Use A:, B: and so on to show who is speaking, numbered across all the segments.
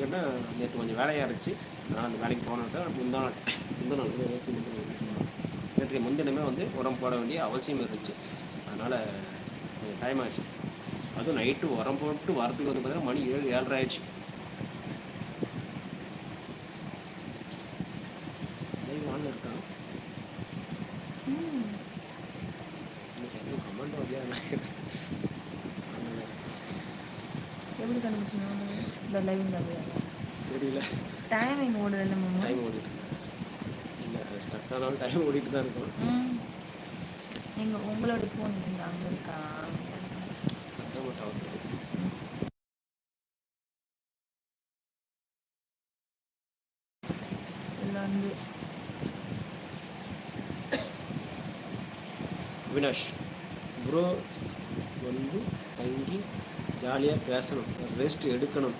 A: எதுக்குன்னா நேற்று கொஞ்சம் வேலையாக இருந்துச்சு. அதனால் அந்த வேலைக்கு போனது நேற்றைய முன்தினமே வந்து உரம் போட வேண்டிய அவசியம் இருந்துச்சு. அதனால் கொஞ்சம் டைம் ஆயிடுச்சு. அதுவும் நைட்டு உரம் போட்டு வரத்துக்கு வந்து பார்த்தீங்கன்னா மணி 7 7:30 ஆயிடுச்சு. லைவ் ஆன்ல இருக்கா? இன்னைக்கு எதுவும் கமெண்ட் வரலையா?
B: எப்படி கண்டுபிடிச்சிங்க இந்த லைவ்ல
A: தெரியல.
B: டைமிங் ஓடுது இல்லை மாமா?
A: டைம் ஓடிட்டு இல்லை, ஸ்டக் ஆனாலும் டைம் ஓடிட்டு தான் இருக்கும்.
B: நீங்கள் உங்களோட ஃபோன் அங்கே இருக்கா?
A: அதான் மட்டும்
B: இதில் வந்து
A: அவினாஷ் ப்ரோ வந்து தங்கி ஜாலியாக பேசணும், ரெஸ்ட் எடுக்கணும்,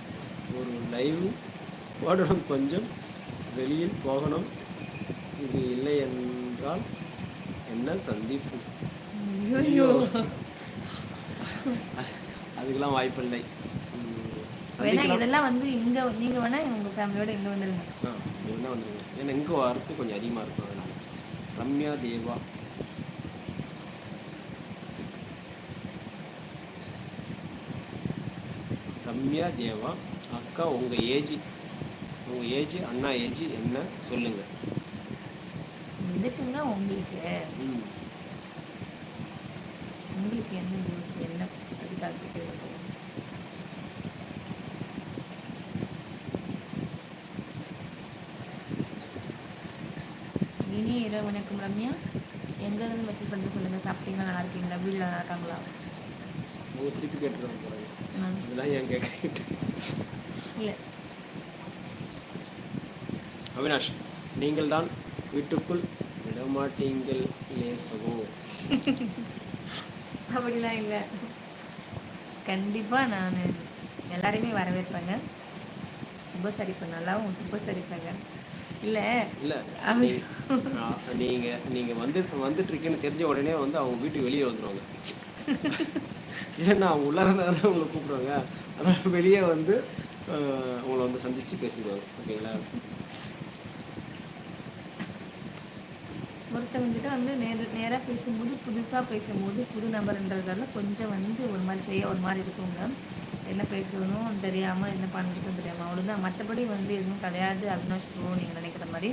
A: ஒரு லைவ் போடணும், கொஞ்சம் வெளியில் போகணும், இது இல்லை என்றால் என்ன சந்திப்பு.
B: ஐயோ,
A: அதுக்கெல்லாம் வாய்ப்பில்லை.
B: வேணா இதெல்லாம் வந்து இங்கே நீங்கள் வேணால் உங்கள் ஃபேமிலியோட இங்கே வந்துடுங்க.
A: என்ன வந்துடுங்க, ஏன்னா இங்கே ஒர்க்கு கொஞ்சம் அதிகமாக இருக்கும். அதனால் ரம்யா தேவா ரம்யா தேவா அக்கா, உங்கள் ஏஜ் அண்ணா ஏஜ் என்ன சொல்லுங்கள்.
B: எதுக்குங்க உங்களுக்கு? உங்களுக்கு என்ன நியூஸ், என்ன அதுக்காக இனி இரவு வணக்கம் ரம்யா. எங்கேருந்து மெசேஜ் பண்ணிட்டு சொல்லுங்கள். சாப்பிட்டீங்களா, நல்லா இருக்கீங்களா, வீட்டில் நல்லா இருக்காங்களா?
A: திருப்பி கேட்டுருவாங்க போகிறாங்க. இதெல்லாம் ஏன் கேட்க?
B: இல்லை
A: அவினாஷ், நீங்கள் தான் வீட்டுக்குள் விடமாட்டீங்கள் லேசவோ.
B: அப்படிலாம் இல்லை, கண்டிப்பாக நான் எல்லாரையுமே வரவேற்பேங்க, உபசரிப்பேன், நல்லாவும் உபசரிப்பேங்க. இல்லை இல்லை, நீங்கள் வந்துட்டுருக்கேன்னு தெரிஞ்ச உடனே வந்து அவங்க வீட்டுக்கு வெளியே வந்துடுவாங்க. ஏன்னா அவங்க உள்ளார இருந்தால் உங்களை கூப்பிடுவாங்க. அதனால் வெளியே வந்து உங்களை வந்து சந்தித்து பேசிடுவாங்க. ஓகேங்களா? ஒருத்தவங்கிட்ட வந்து நேராக பேசும்போது, புதுசாக பேசும்போது, புது நபர்ன்றதால கொஞ்சம் வந்து ஒரு மாதிரி இருக்குங்க. என்ன பேசணும் தெரியாமல், என்ன பண்ணுறதுன்னு தெரியாமல், அவ்வளோதான். மற்றபடி வந்து எதுவும் கிடையாது. அவினாஷ் ப்ரோ, நீங்கள் நினைக்கிற மாதிரி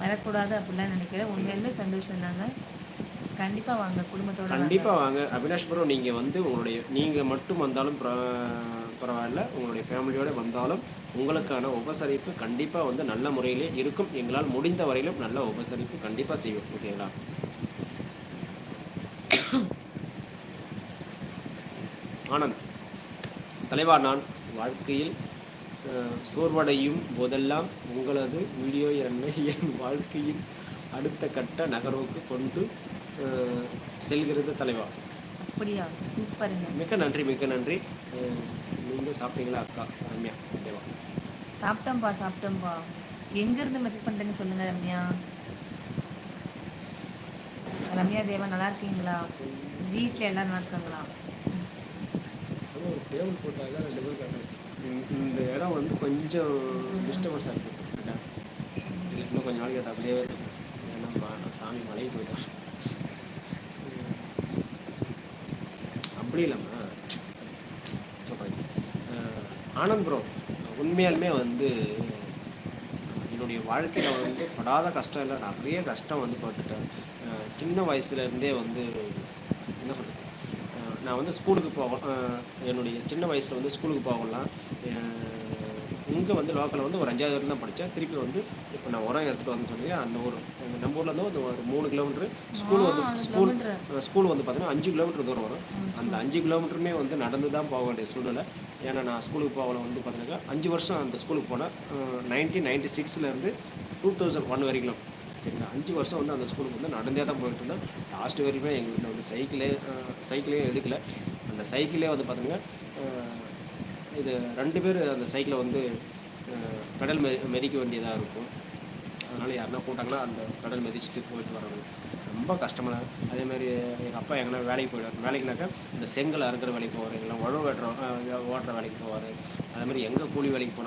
B: வரக்கூடாது அப்படிலாம் நினைக்கிறேன். உண்மையிலுமே சந்தோஷம் தாங்க. கண்டிப்பாக வாங்க, குடும்பத்தோட
A: கண்டிப்பாக வாங்க. அவினாஷ் ப்ரோ, நீங்கள் வந்து நீங்கள் மட்டும் வந்தாலும் பரவாயில்ல, உங்களுடைய ஃபேமிலியோடு வந்தாலும் உங்களுக்கான உபசரிப்பு கண்டிப்பாக வந்து நல்ல முறையிலே இருக்கும். எங்களால் முடிந்த வரையிலும் நல்ல உபசரிப்பு கண்டிப்பாக செய்வோம். ஓகேங்களா? ஆனந்த் தலைவா, நான் வாழ்க்கையில் சோர்வடையும் போதெல்லாம் உங்களது வீடியோ என்னை என் வாழ்க்கையின் அடுத்த கட்ட நகர்வுக்கு கொண்டு செல்கிறது தலைவா.
B: அப்படியா? சூப்பருங்க.
A: மிக்க நன்றி. நீங்கள் சாப்பிட்டீங்களா அக்கா ரம்யா தேவா?
B: சாப்பிட்டோம்ப்பா. எங்கேருந்து மெசேஜ் பண்ணுறேன்னு சொல்லுங்கள் ரம்யா. ரம்யா தேவா, நல்லா இருக்கீங்களா? வீட்டில் எல்லோரும் நல்லா இருக்காங்களா?
A: ஒரு டேபிள் போட்டாங்க, 2 பேர் காட்டுங்க. இந்த இடம் வந்து கொஞ்சம் டிஸ்டர்பன்ஸாக இருக்குது. இன்னும் கொஞ்சம் நாளைக்கு அது அப்படியே இருக்கும். ஏன்னா சாமி மலைக்கு போயிட்டோம். அப்படி இல்லைம்மா சொல்கிறேன். ஆனந்த் ப்ரோ, உண்மையாலுமே வந்து என்னுடைய வாழ்க்கையில் வந்து படாத கஷ்டம் இல்லை, நிறைய கஷ்டம் வந்து பட்டுட்டேன். சின்ன வயசுலேருந்தே வந்து என்ன சொல்கிறது, நான் வந்து ஸ்கூலுக்கு என்னுடைய சின்ன வயசில் வந்து ஸ்கூலுக்கு போகலாம். இங்கே வந்து லோக்கலில் வந்து ஒரு 5வது வரைக்கும் தான் படித்தேன். திருப்பி வந்து இப்போ நான் உரம் எடுத்துகிட்டு வந்து சொன்னீங்க, அந்த ஊர் நம்ம ஊரில் வந்து ஒரு 3 கிலோமீட்டரு ஸ்கூல் வந்து பார்த்தீங்கன்னா 5 கிலோமீட்டர் தூரம் வரும். அந்த 5 கிலோமீட்டருமே வந்து நடந்து தான் போக வேண்டிய சூழ்நிலை. ஏன்னா நான் ஸ்கூலுக்கு போகல வந்து பார்த்தீங்கன்னா 5 வருஷம் அந்த ஸ்கூலுக்கு போனேன். 1996 2001 வரைக்கும். சரிங்களா? 5 வருஷம் வந்து அந்த ஸ்கூலுக்கு வந்து நடந்தே தான் போயிட்டு இருந்தேன். லாஸ்ட் வரைக்குமே எங்கள் வீட்டில் வந்து சைக்கிளே எடுக்கலை. அந்த சைக்கிளே வந்து பார்த்தீங்கன்னா இது 2 பேர் அந்த சைக்கிளை வந்து பெடல் மிதிக்க வேண்டியதாக இருக்கும். அதனால் யாருன்னா போட்டாங்கன்னா அந்த பெடல் மிதிச்சுட்டு போயிட்டு வராங்க. ரொம்ப கஷ்டமான. அதேமாதிரி எங்கள் அப்பா எங்கன்னா வேலைக்கு போயிடுவார். வேலைக்குனாக்கா இந்த செங்கல் அறுக்கிற வேலைக்கு போவார், இல்லை உழவு ஓட்டுற வேலைக்கு போவார். அதேமாதிரி எங்கே கூலி வேலைக்கு போனாலும்